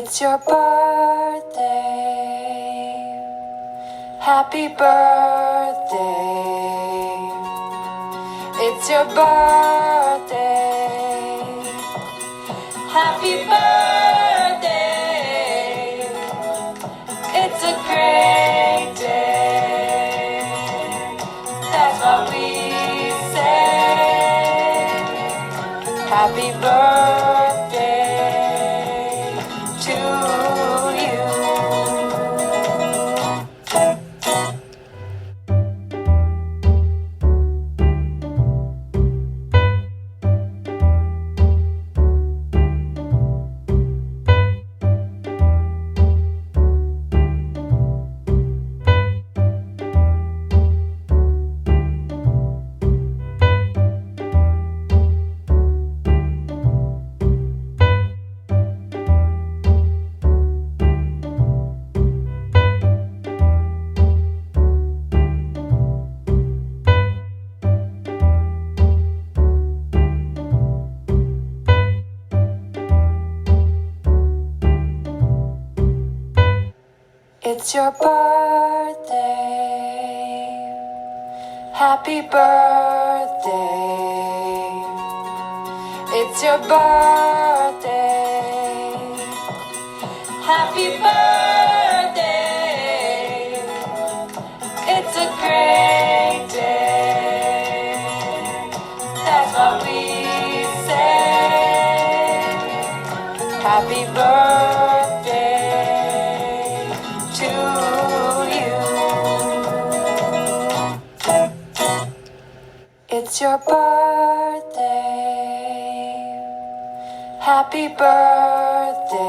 It's your birthday. Happy birthday. It's your birthday. Happy birthday. It's a great day. That's what we say. Happy birthday to you. It's your birthday. Happy birthday. It's your birthday. Happy birthday. It's a great day. That's what we say. Happy birthday to you. It's your birthday. Happy birthday.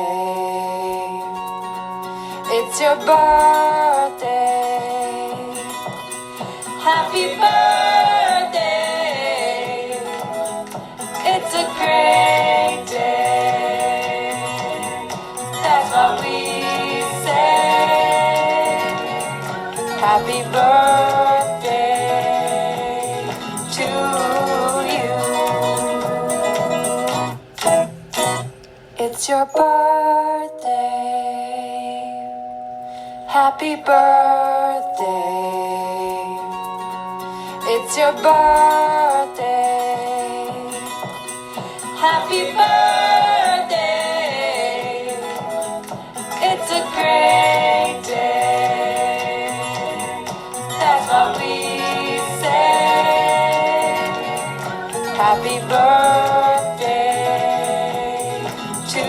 It's your birthday. Happy birthday. It's a great day. That's what we say. Happy birthday to you. It's your birthday. Happy birthday. It's your birthday. Happy birthday. It's a great day. That's what we say. Happy birthday to